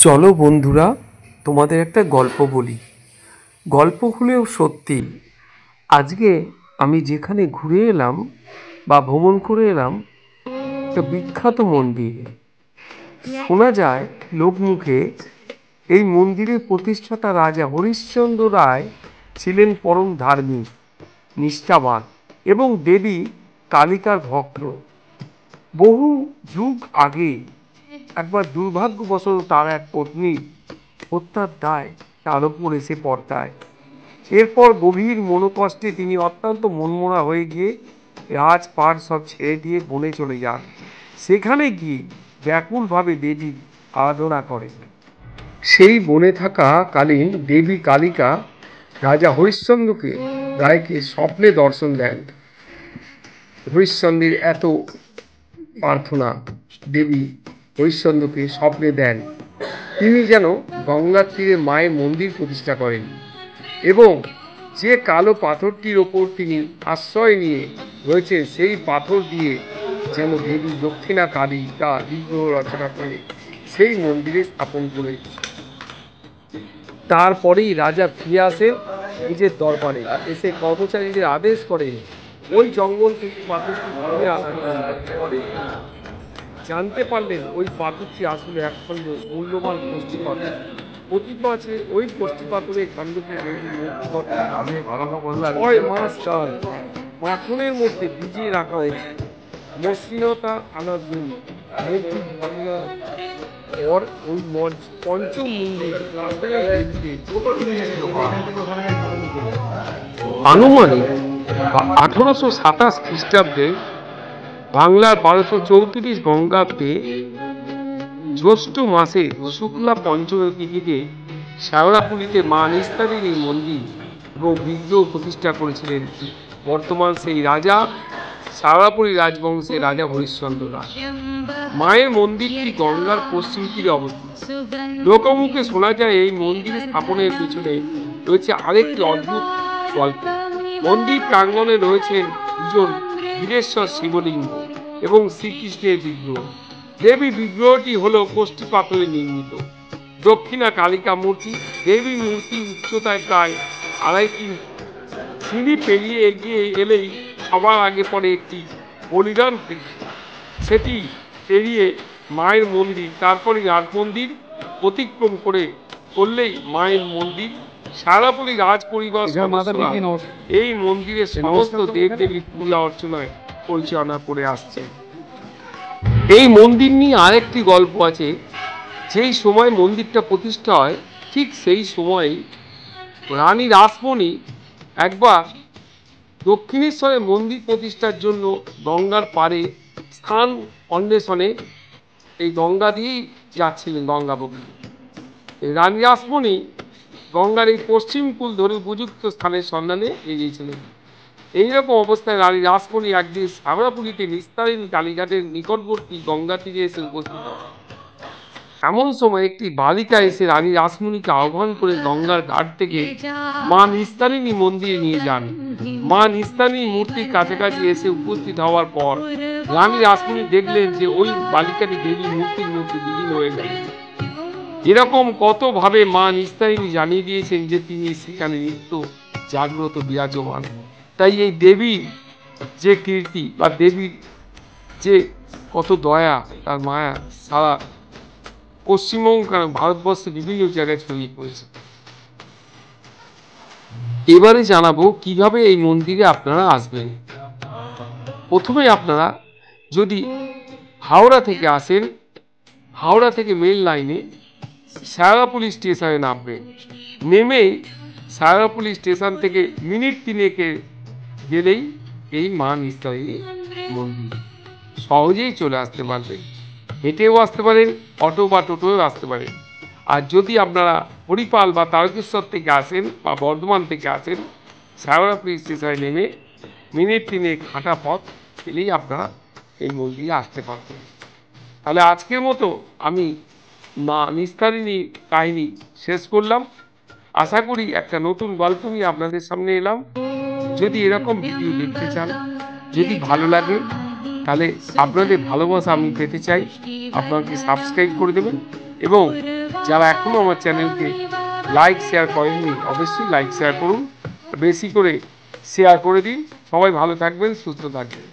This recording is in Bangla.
চলো বন্ধুরা, তোমাদের একটা গল্প বলি। গল্প হলেও সত্যি। আজকে আমি যেখানে ঘুরে এলাম বা ভ্রমণ করে এলাম, একটা বিখ্যাত মন্দির। শোনা যায় লোকমুখে এই মন্দিরের প্রতিষ্ঠাতা রাজা হরিশ্চন্দ্র রায় ছিলেন পরম ধার্মিক, নিষ্ঠাবান এবং দেবী কালিকার ভক্ত। বহু যুগ আগে একবার দুর্ভাগ্যবশত তার এক পত্নী হত্যার দায় তার উপর এসে পড়তায়। এরপর গভীর মনোকষ্টে তিনি অত্যন্ত মনমরা হয়ে গিয়ে রাজপাট সব ছেড়ে দিয়ে বনে চলে যান। সেখানে গিয়ে ব্যাকুলভাবে দেবীর আরাধনা করেন। সেই বনে থাকা কালীন দেবী কালিকা রাজা হরিশ্চন্দ্রকে রায়কে স্বপ্নে দর্শন দেন। হরিশ্চন্দ্রের এত প্রার্থনা, দেবী হরিশ্চন্দ্রকে স্বপ্নে দেন তিনি যেন গঙ্গার তীরে মায়ের মন্দির প্রতিষ্ঠা করেন এবং যে কালো পাথরটির ওপর তিনি আশ্রয় নিয়ে রয়েছে সেই পাথর দিয়ে যেন দেবী দক্ষিণা কালিকা বিগ্রহ রচনা করে সেই মন্দিরে স্থাপন করে। তারপরেই রাজা ফিরে আসেন নিজের দরবারে, এসে কর্মচারীদের আদেশ করে ওই জঙ্গল থেকে পাথরটি ঘুরে আনার পরে জানতে পারলেন ওই পাথরটি আসলে একখণ্ড মূল্যবান কষ্টি পাথর। কথিত আছে ওই কষ্টি পাথরের খণ্ডকে ছয় মাস কাল মাখনের মধ্যে ভিজিয়ে রাখা হয়েছে মসৃণতা আনার জন্য। মূর্তি ভাঙার পর ওই পঞ্চম মন্দির আনুমানিক 1827 খ্রিস্টাব্দে বাংলার 1234 বঙ্গাব্দে জ্যৈষ্ঠ মাসে শুক্লা পঞ্চমী তিথিতে শেওড়াফুলিতে মা নিস্তারিণী মন্দির এবং বিগ্রহ প্রতিষ্ঠা করেছিলেন বর্তমান সেই রাজা শেওড়াফুলি রাজবংশের রাজা হরিশ্চন্দ্র রায়। মায়ের মন্দিরটি গঙ্গার পশ্চিম তীরে অবস্থিত। লোকমুখে শোনা যায় এই মন্দির স্থাপনের পিছনে রয়েছে আরেকটি অদ্ভুত গল্প। মন্দির প্রাঙ্গণে রয়েছেন দুজন বীরেশ্বর শিবলিঙ্গ এবং শ্রীকৃষ্ণের বিগ্রহ। দেবী বিগ্রহটি হলো কষ্টি পাথরে নির্মিত। দক্ষিণা কালিকা মূর্তি। দেবী মূর্তি উচ্চতায় প্রায় 2.5 ফুট। সিঁড়ি পেরিয়ে এগিয়ে এলেই সবার আগে পড়ে একটি বলিদান পেটি। সেটি পেরিয়ে মায়ের মন্দির, তারপরে রাজ মন্দির অতিক্রম করলেই মায়ের মন্দির। শেওড়াফুলি রাজ পরিবার এই মন্দিরের সমস্ত দেবদেবীর পূজা অর্চনায় পরিচালনা করে আসছে। এই মন্দির নিয়ে আরেকটি গল্প আছে। যেই সময় মন্দিরটা প্রতিষ্ঠা হয় ঠিক সেই সময় রানী রাসমণি একবার দক্ষিণেশ্বরে মন্দির প্রতিষ্ঠার জন্য গঙ্গার পাড়ে স্থান অন্বেষণে এই গঙ্গা দিয়েই যাচ্ছিলেন গঙ্গাবতী। রানী রাসমণি গঙ্গার এই পশ্চিম কূল ধরে উপযুক্ত স্থানের সন্ধানে এগিয়েছিলেন। এইরকম অবস্থায় রানী রাসমণি একদিন শেওড়াফুলিতে নিস্তারিণী কালীঘাটের নিকটবর্তী গঙ্গা তীরে এসে উপস্থিত হন। এমন সময় একটি বালিকা এসে রানী রাসমণিকে আহ্বান করে গঙ্গার ঘাট থেকে মা নিস্তারিণী মন্দিরে নিয়ে যান। মা নিস্তারিণী মূর্তির কাছাকাছি এসে উপস্থিত হওয়ার পর রানী রাসমণি দেখলেন যে ওই বালিকাটি দেবী মূর্তির মধ্যে বিলীন হয়ে গেল। এরকম কতভাবে মা নিস্তারিণী জানিয়ে দিয়েছেন যে তিনি সেখানে নিত্য জাগ্রত বিরাজমান। তাই এই দেবীর যে কীর্তি বা দেবীর যে কত দয়া, তার মায়া সারা পশ্চিমবঙ্গ ভারতবর্ষের বিভিন্ন জায়গায় ছড়িয়ে পড়েছে। এবারে জানাবো কিভাবে এই মন্দিরে আপনারা আসবেন। প্রথমে আপনারা যদি হাওড়া থেকে আসেন, হাওড়া থেকে মেল লাইনে শেওড়াফুলি স্টেশনে নামবেন। নেমে শেওড়াফুলি স্টেশন থেকে মিনিট 3 গেলেই এই মা নিস্তারিণী মন্দির সহজেই চলে আসতে পারবেন। হেঁটেও আসতে পারেন, অটো বা টোটোও আসতে পারেন। আর যদি আপনারা হরিপাল বা তারকেশ্বর থেকে আসেন বা বর্ধমান থেকে আসেন, শেওড়াফুলি স্টেশনে নেমে মিনিট 3 হাঁটা পথ পেলেই আপনারা এই মন্দিরে আসতে পারবেন। তাহলে আজকের মতো আমি মা নিস্তারিণী কাহিনী শেষ করলাম। আশা করি একটা নতুন গল্প নিয়ে আপনাদের সামনে এলাম। যদি এরকম ভিডিও দেখতে চান, যদি ভালো লাগে, তাহলে আপনাদের ভালোবাসা আমি পেতে চাই। আপনাকে সাবস্ক্রাইব করে দেবেন এবং যারা এখনো আমার চ্যানেলকে লাইক শেয়ার করেননি অবশ্যই লাইক শেয়ার করুন, বেশি করে শেয়ার করে দিন। সবাই ভালো থাকবেন, সুস্থ থাকবেন।